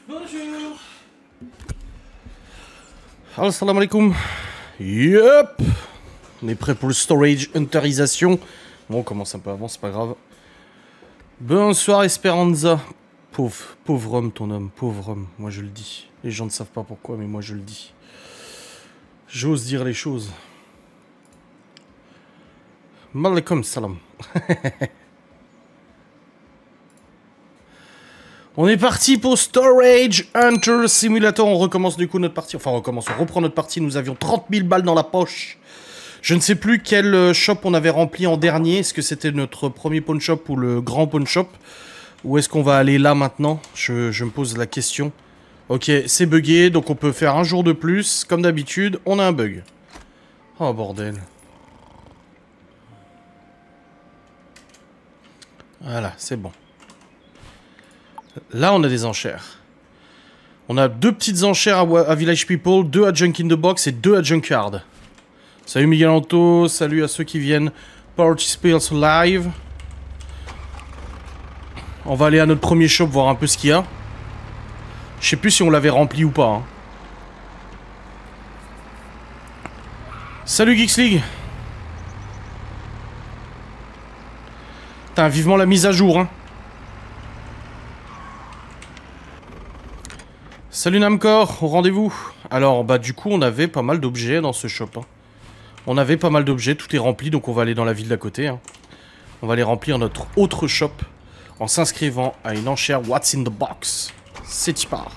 Bonjour. Assalamu alaikum. Yup. On est prêt pour le storage hunterisation. Bon, on commence un peu avant, c'est pas grave. Bonsoir Esperanza. Pauvre homme, ton homme, pauvre homme. Moi je le dis. Les gens ne savent pas pourquoi, mais moi je le dis. J'ose dire les choses. Malaikum salam. On est parti pour Storage Hunter Simulator. On recommence du coup notre partie. Enfin, on reprend notre partie. Nous avions 30 000 balles dans la poche. Je ne sais plus quel shop on avait rempli en dernier. Est-ce que c'était notre premier pawn shop ou le grand pawn shop? Ou est-ce qu'on va aller là maintenant? Je me pose la question. Ok, c'est bugué. Donc on peut faire un jour de plus. Comme d'habitude, on a un bug. Oh bordel. Voilà, c'est bon. Là, on a des enchères. On a 2 petites enchères à Village People, 2 à Junk in the Box et 2 à Junkyard. Salut Miguel Anto, salut à ceux qui viennent participer sur live. On va aller à notre premier shop voir un peu ce qu'il y a. Je sais plus si on l'avait rempli ou pas. Hein. Salut Geeks League. Putain, vivement la mise à jour, hein. Salut Namcor, au rendez-vous. Alors, bah du coup, on avait pas mal d'objets dans ce shop. Hein. On avait pas mal d'objets, tout est rempli, donc on va aller dans la ville d'à côté. Hein. On va aller remplir notre autre shop en s'inscrivant à une enchère What's in the Box. C'est y part.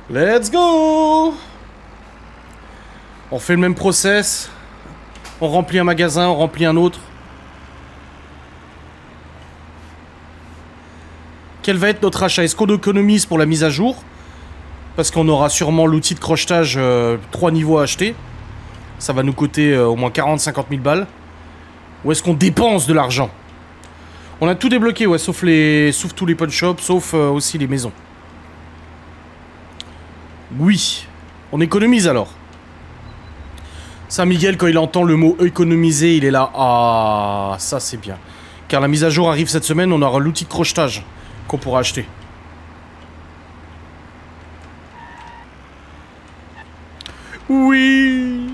Let's go! On fait le même process. On remplit un magasin, on remplit un autre. Quel va être notre achat? Est-ce qu'on économise pour la mise à jour? Parce qu'on aura sûrement l'outil de crochetage 3 niveaux à acheter. Ça va nous coûter au moins 40-50 000 balles. Ou est-ce qu'on dépense de l'argent? On a tout débloqué, ouais, sauf tous les pawn shops, sauf aussi les maisons. Oui, on économise alors. Ça, Miguel, quand il entend le mot économiser, il est là. Ah, ça c'est bien. Car la mise à jour arrive cette semaine, on aura l'outil de crochetage qu'on pourra acheter. Oui.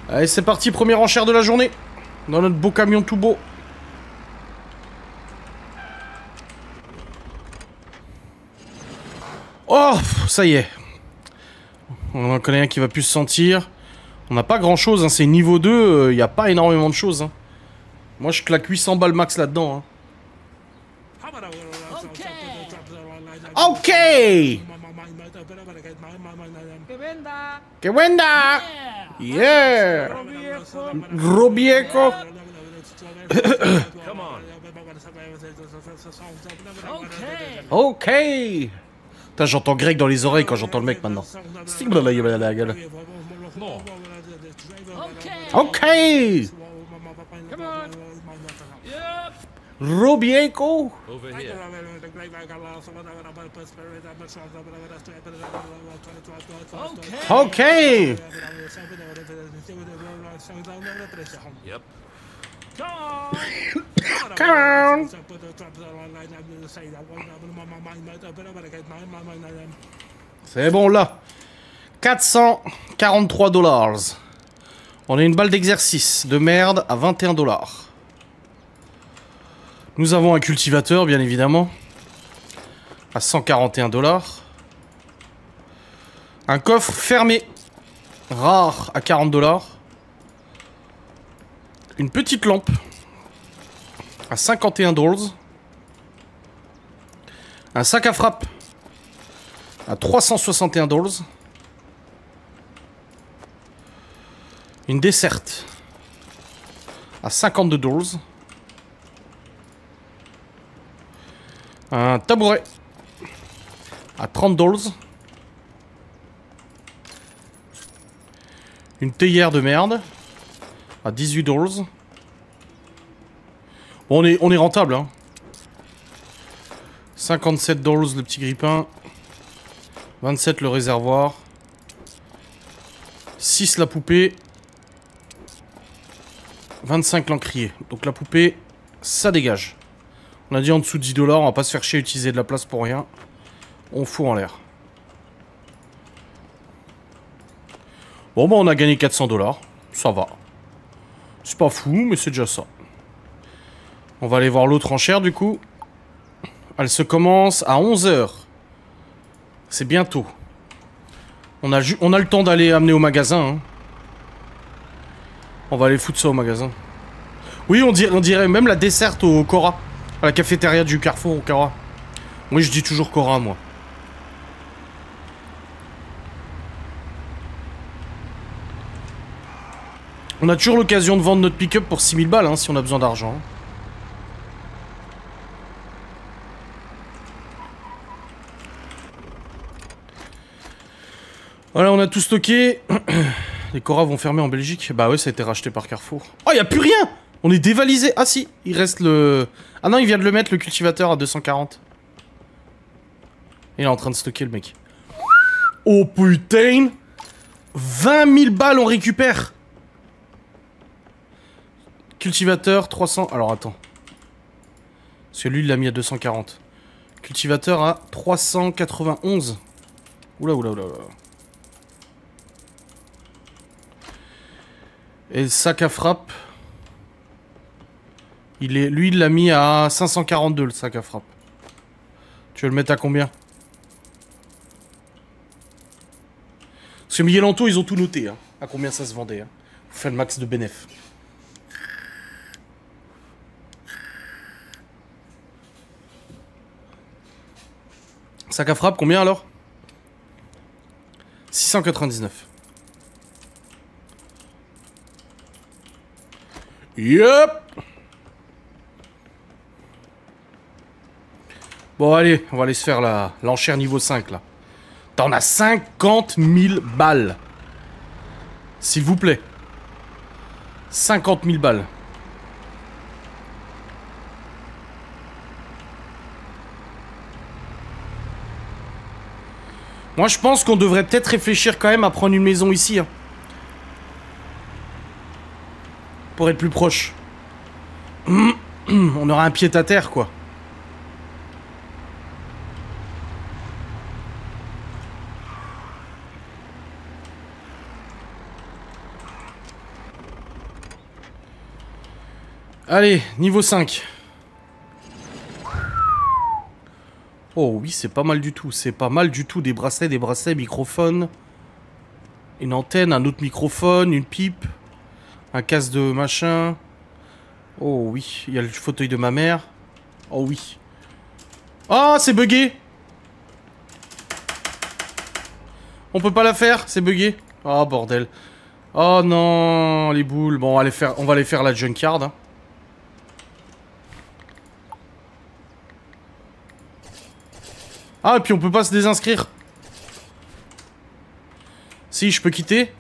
Allez, c'est parti, première enchère de la journée. Dans notre beau camion tout beau. Oh, ça y est. On en connaît un qui va plus se sentir. On n'a pas grand chose, hein. C'est niveau 2, il n'y a pas énormément de choses. Hein. Moi je claque 800 balles max là-dedans. Hein. Ok. Que venda. Yeah. Robieko. Ok. Putain, j'entends Greg dans les oreilles quand j'entends le mec maintenant. La gueule. Ok. Robieko. Ok. Yep. Come on. C'est bon là. 443 $. On a une balle d'exercice de merde à 21 $. Nous avons un cultivateur, bien évidemment, à 141 $. Un coffre fermé, rare, à 40 $. Une petite lampe, à 51 $. Un sac à frappe, à 361 $. Une desserte, à 52 $. Un tabouret à 30 $. Une théière de merde à 18 $. Bon, on est rentable, hein. 57 $ le petit grippin. 27 le réservoir. 6 la poupée. 25 l'encrier. Donc la poupée, ça dégage. On a dit en dessous de 10 $, on va pas se faire chier à utiliser de la place pour rien. On fout en l'air. Bon bah on a gagné 400 $. Ça va. C'est pas fou, mais c'est déjà ça. On va aller voir l'autre enchère du coup. Elle se commence à 11 h. C'est bientôt. On a le temps d'aller amener au magasin. Hein. On va aller foutre ça au magasin. Oui, on dirait même la desserte au Cora. À la cafétéria du Carrefour au Cora. Oui, je dis toujours Cora, moi. On a toujours l'occasion de vendre notre pick-up pour 6000 balles, hein, si on a besoin d'argent. Voilà, on a tout stocké. Les Cora vont fermer en Belgique. Bah ouais, ça a été racheté par Carrefour. Oh, y a plus rien! On est dévalisé. Ah si, il reste le... Ah non, il vient de le mettre, le cultivateur, à 240. Il est en train de stocker, le mec. Oh putain! 20 000 balles, on récupère! Cultivateur, 300... Alors, attends. Parce que lui, il l'a mis à 240. Cultivateur à 391. Oula, oula, oula, oula. Et le sac à frappe... Lui, il l'a mis à 542, le sac à frappe. Tu veux le mettre à combien? Parce que Miguel Anto, ils ont tout noté, hein, à combien ça se vendait. Hein. Faut faire le max de bénéf. Sac à frappe, combien alors? 699. Yep. Bon, allez, on va aller se faire l'enchère niveau 5, là. T'en as 50 000 balles. S'il vous plaît. 50 000 balles. Moi, je pense qu'on devrait peut-être réfléchir quand même à prendre une maison ici. Hein. Pour être plus proche. On aura un pied-à-terre, quoi. Allez, niveau 5. Oh oui, c'est pas mal du tout. C'est pas mal du tout. Des bracelets, microphones. Une antenne, un autre microphone, une pipe. Un casque de machin. Oh oui, il y a le fauteuil de ma mère. Oh oui. Oh, c'est bugué. On peut pas la faire, c'est bugué. Oh bordel. Oh non, les boules. Bon, on va aller faire la junkyard. Hein. Ah, et puis on peut pas se désinscrire. Si, je peux quitter.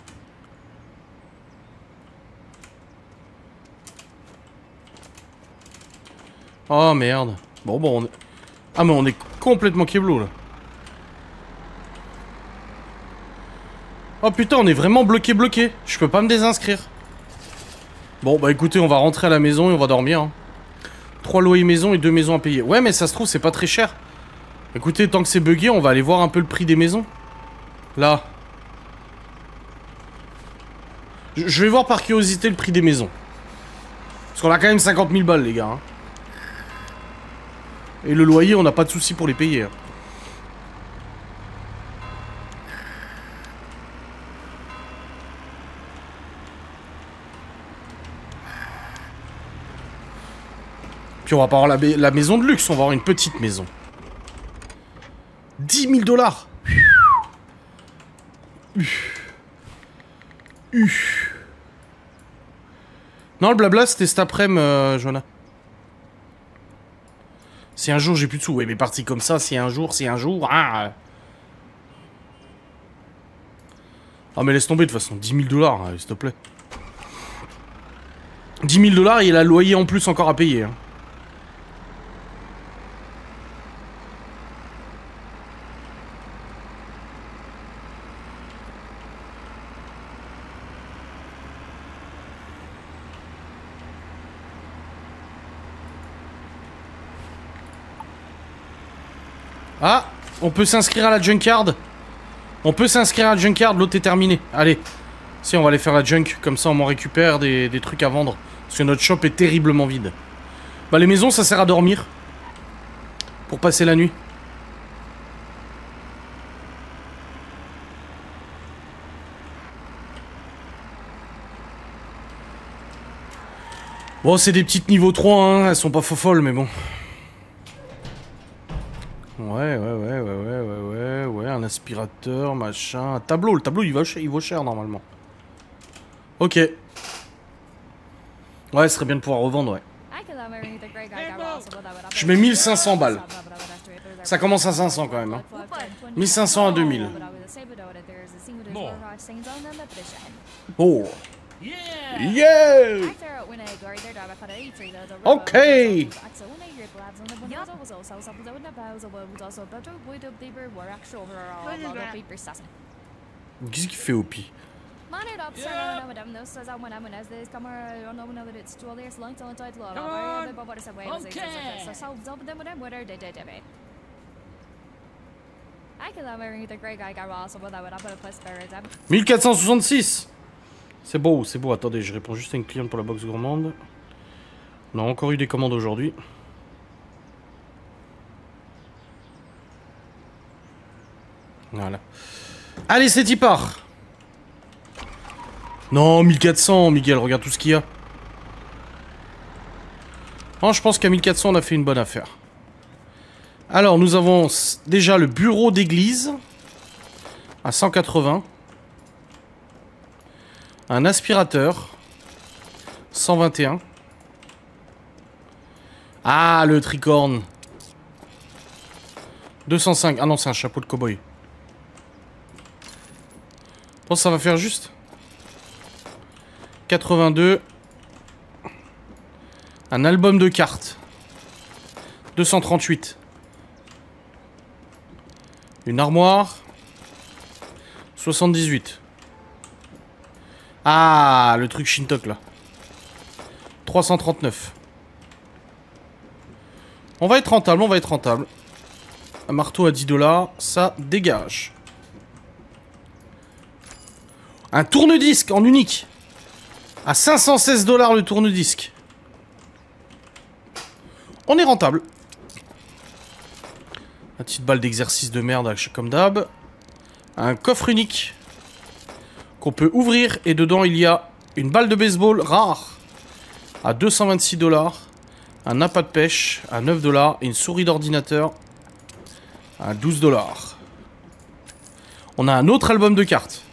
Oh merde. Bon, on est... Ah, mais on est complètement keblo, là. Oh putain, on est vraiment bloqué. Je peux pas me désinscrire. Bon, bah écoutez, on va rentrer à la maison et on va dormir. Hein. 3 loyers maison et 2 maisons à payer. Ouais, mais ça se trouve, c'est pas très cher. Écoutez, tant que c'est bugué, on va aller voir un peu le prix des maisons. Là. Je vais voir par curiosité le prix des maisons. Parce qu'on a quand même 50 000 balles, les gars. Hein. Et le loyer, on n'a pas de soucis pour les payer. Hein. Puis on va pas avoir la maison de luxe, on va avoir une petite maison. 10 000 dollars. Non, le blabla, c'était cet après-midi, Joanna. Si un jour j'ai plus de sous, ouais, mais parti comme ça, si un jour, ah. Ah, mais laisse tomber de toute façon, 10 000 dollars, s'il te plaît. 10 000 dollars et il a le loyer en plus encore à payer. Hein. Ah, on peut s'inscrire à la Junkyard. On peut s'inscrire à la Junkyard, l'autre est terminé. Allez. Si, on va aller faire la junk, comme ça on m'en récupère des trucs à vendre. Parce que notre shop est terriblement vide. Bah les maisons ça sert à dormir. Pour passer la nuit. Bon c'est des petites niveau 3 hein, elles sont pas folles mais bon. Ouais, un aspirateur, machin, un tableau, le tableau il vaut cher normalement. Ok. Ouais, ce serait bien de pouvoir revendre, ouais. Je mets 1500 balles. Ça commence à 500 quand même, hein. 1500 à 2000. Oh. Yeah! Ok! Qu'est-ce qu'il fait Opi? « 1466 ! C'est beau, c'est beau. Attendez, je réponds juste à une cliente pour la box gourmande. On a encore eu des commandes aujourd'hui. Voilà. Allez, c'est y part. Non, 1400, Miguel, regarde tout ce qu'il y a. Non, je pense qu'à 1400, on a fait une bonne affaire. Alors, nous avons déjà le bureau d'église à 180. Un aspirateur 121. Ah, le tricorne 205. Ah non, c'est un chapeau de cow-boy. Bon, ça va faire juste 82. Un album de cartes 238. Une armoire 78. Ah, le truc Shintok là 339. On va être rentable, on va être rentable. Un marteau à 10 $, ça dégage. Un tourne-disque en unique à 516 $ le tourne-disque. On est rentable. Une petite balle d'exercice de merde comme d'hab. Un coffre unique qu'on peut ouvrir et dedans il y a une balle de baseball rare à 226 $. Un appât de pêche à 9 $ et une souris d'ordinateur à 12 $. On a un autre album de cartes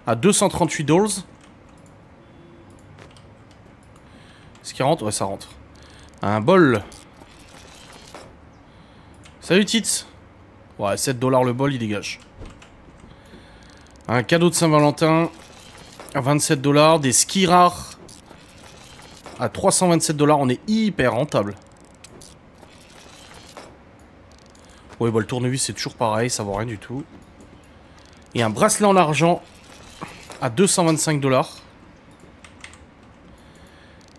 à 238 $. Est-ce qu'il rentre? Ouais, ça rentre. Un bol. Salut Tits. Ouais, 7 $ le bol, il dégage. Un cadeau de Saint-Valentin à 27 $. Des skis rares à 327 $. On est hyper rentable. Ouais, bah, le tournevis, c'est toujours pareil, ça vaut rien du tout. Et un bracelet en argent à 225 $.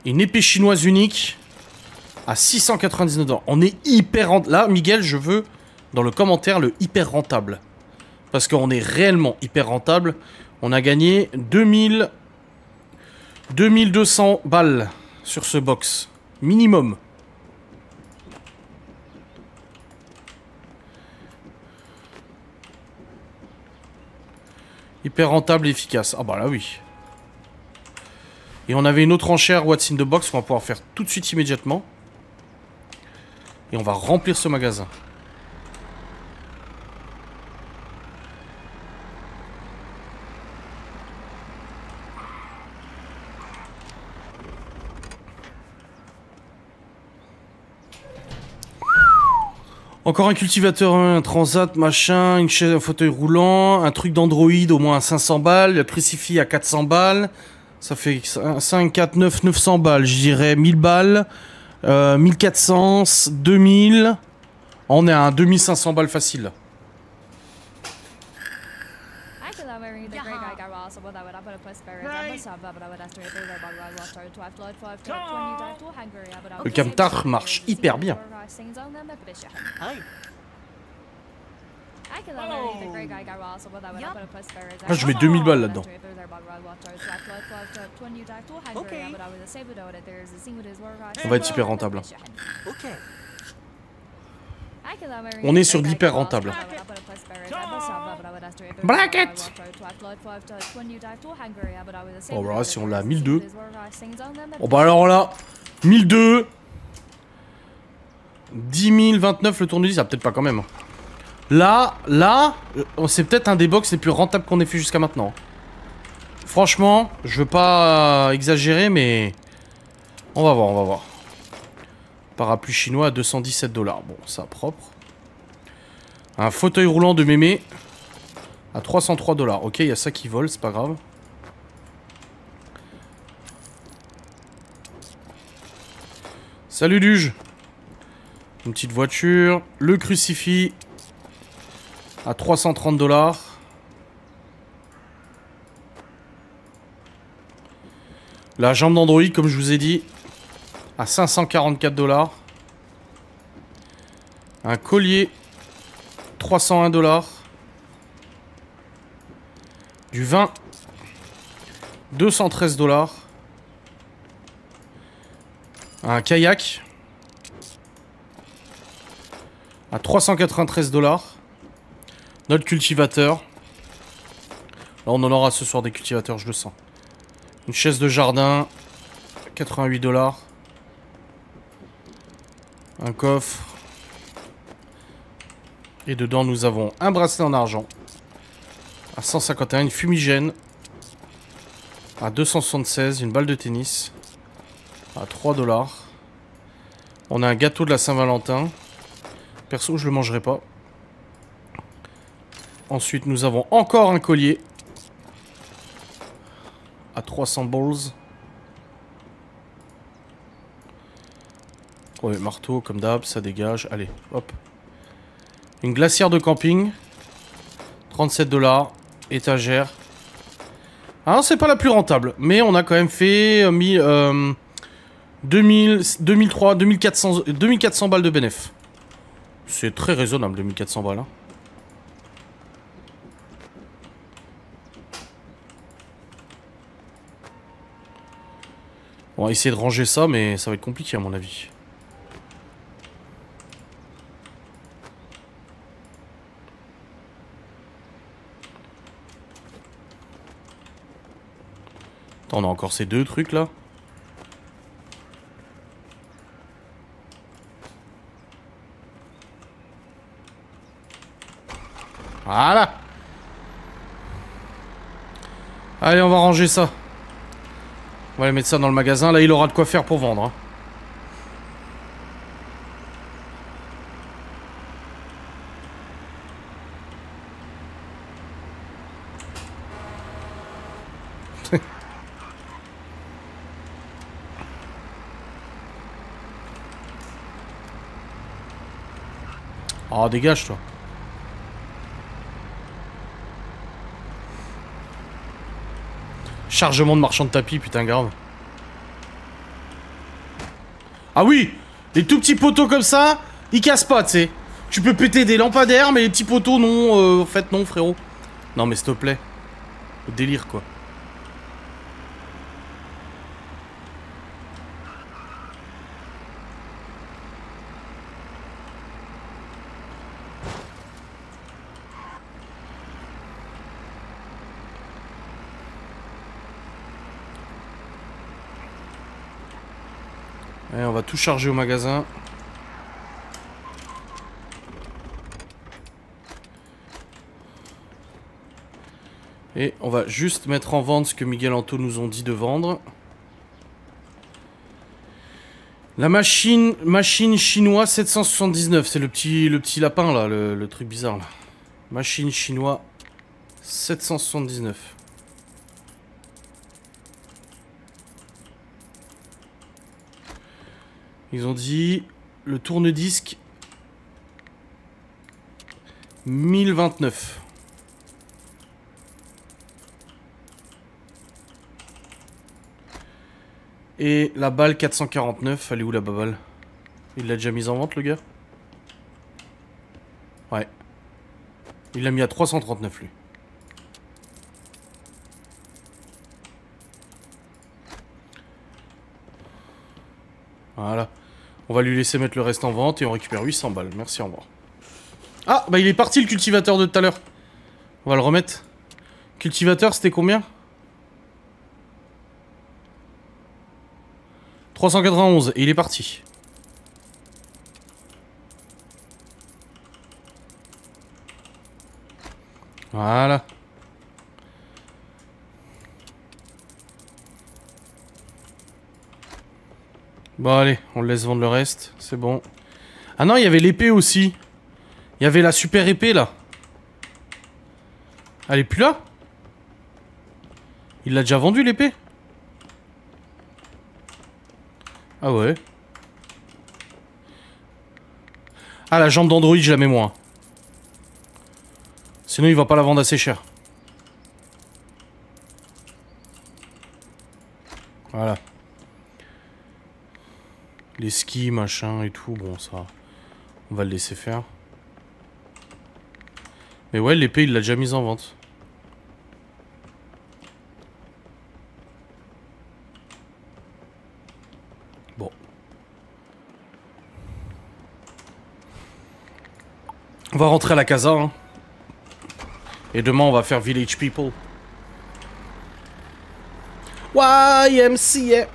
Une épée chinoise unique à 699 $. On est hyper rentable. Là, Miguel, je veux dans le commentaire le hyper rentable. Parce qu'on est réellement hyper rentable. On a gagné 2200 balles sur ce box. Minimum. Hyper rentable et efficace. Ah bah là oui. Et on avait une autre enchère What's in the Box qu'on va pouvoir faire tout de suite immédiatement. Et on va remplir ce magasin. Encore un cultivateur, un transat, machin, une chaise, un fauteuil roulant, un truc d'Android au moins à 500 balles, le crucifix à 400 balles. Ça fait 5, 4, 9, 900 balles, je dirais 1000 balles, 1400, 2000. On est à un 2500 balles facile là. Le camtar marche hyper bien. Ah, je mets 2000 balles là-dedans. On va être hyper rentable. On est sur de l'hyper rentable. Bracket. Bon, voilà, si on l'a à 1002. Bon, bah alors là, 1002. 10 029 le tournevis, ah, peut-être pas quand même. Là, c'est peut-être un des box les plus rentables qu'on ait fait jusqu'à maintenant. Franchement, je veux pas exagérer, mais on va voir, on va voir. Parapluie chinois à 217 $. Bon, ça propre. Un fauteuil roulant de mémé à 303 $. Ok, il y a ça qui vole, c'est pas grave. Salut Luge. Une petite voiture. Le crucifix à 330 $. La jambe d'Android, comme je vous ai dit, à 544 $. Un collier, 301 $. Du vin, 213 $. Un kayak, à 393 $. Notre cultivateur. Là, on en aura ce soir des cultivateurs, je le sens. Une chaise de jardin, 88 $. Un coffre. Et dedans, nous avons un bracelet en argent à 151, une fumigène à 276, une balle de tennis à 3 $. On a un gâteau de la Saint-Valentin. Perso, je le mangerai pas. Ensuite, nous avons encore un collier à 300 balls. Ouais, marteau, comme d'hab, ça dégage. Allez, hop. Une glacière de camping. 37 $. Étagère. Ah, c'est pas la plus rentable. Mais on a quand même fait 2000, 2003, 2400 balles de bénéf. C'est très raisonnable, 2400 balles. Hein. On va essayer de ranger ça, mais ça va être compliqué à mon avis. Attends, on a encore ces deux trucs là. Voilà. Allez, on va ranger ça. On va aller mettre ça dans le magasin. Là, il aura de quoi faire pour vendre. Hein. Oh, dégage, toi. Chargement de marchand de tapis, putain, grave. Ah oui, les tout petits poteaux comme ça, ils cassent pas, tu sais. Tu peux péter des lampadaires, mais les petits poteaux, non, en fait, non, frérot. Non, mais s'il te plaît. Le délire, quoi. Allez, on va tout charger au magasin. Et on va juste mettre en vente ce que Miguel Anto nous ont dit de vendre. La machine chinois 779. C'est le petit lapin là, le truc bizarre là. Machine chinois 779. Ils ont dit le tourne-disque 1029. Et la balle 449. Elle est où la balle? Il l'a déjà mise en vente le gars? Ouais. Il l'a mis à 339 lui. Voilà. On va lui laisser mettre le reste en vente et on récupère 800 balles. Merci, au revoir. Ah, bah il est parti le cultivateur de tout à l'heure. On va le remettre. Cultivateur, c'était combien? 391, et il est parti. Voilà. Bon allez, on le laisse vendre le reste, c'est bon. Ah non, il y avait l'épée aussi. Il y avait la super épée là. Elle est plus là? Il l'a déjà vendu l'épée? Ah ouais. Ah, la jambe d'Android, je la mets moins. Sinon, il va pas la vendre assez cher. Voilà. Les skis, machin et tout, bon, ça... On va le laisser faire. Mais ouais, l'épée, il l'a déjà mise en vente. Bon. On va rentrer à la casa, hein. Et demain, on va faire Village People. YMCA.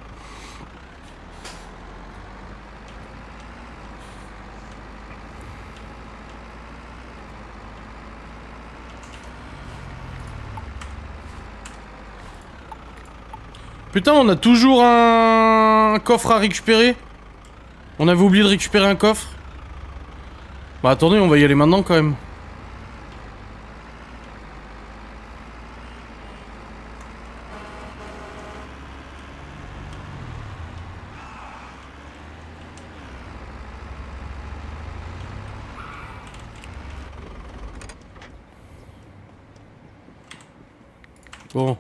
Putain, on a toujours un coffre à récupérer. On avait oublié de récupérer un coffre. Bah attendez, on va y aller maintenant quand même. Bon,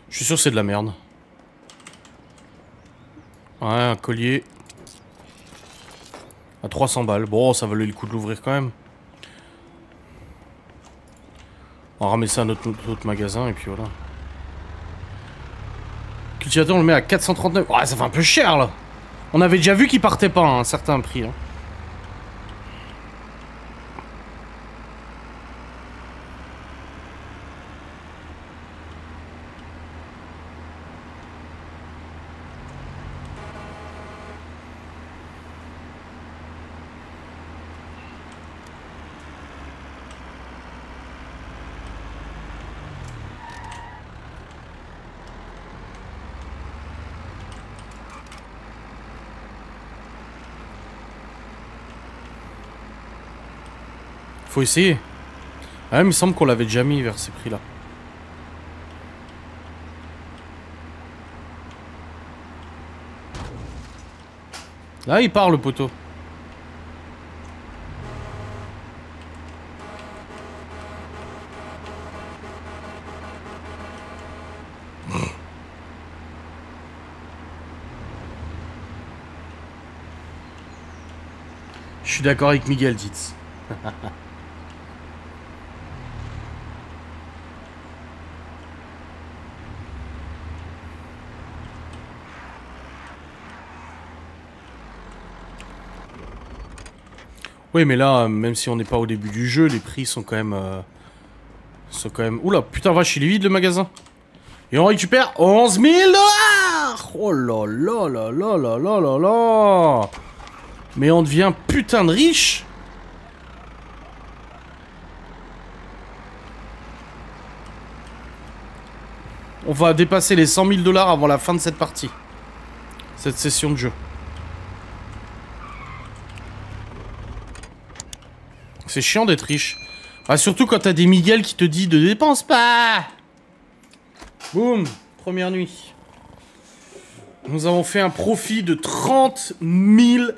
je suis sûr que c'est de la merde. Ouais, un collier. À 300 balles. Bon, ça valait le coup de l'ouvrir quand même. On ramène ça à notre magasin et puis voilà. Cultivateur, on le met à 439. Ouais, ça fait un peu cher là. On avait déjà vu qu'il partait pas à un certain prix. Hein. Faut essayer. Ah, il me semble qu'on l'avait déjà mis vers ces prix-là. Là, il part le poteau. Je suis d'accord avec Miguel Ditz. Oui, mais là, même si on n'est pas au début du jeu, les prix sont quand même... Oula, putain, vache, il est vide le magasin. Et on récupère 11 000 $. Oh là là là là là là là là. Mais on devient putain de riche. On va dépasser les 100 000 $ avant la fin de cette partie. Cette session de jeu. C'est chiant d'être riche. Ah, surtout quand t'as des Miguel qui te dit de dépense pas. Boum. Première nuit. Nous avons fait un profit de 30 000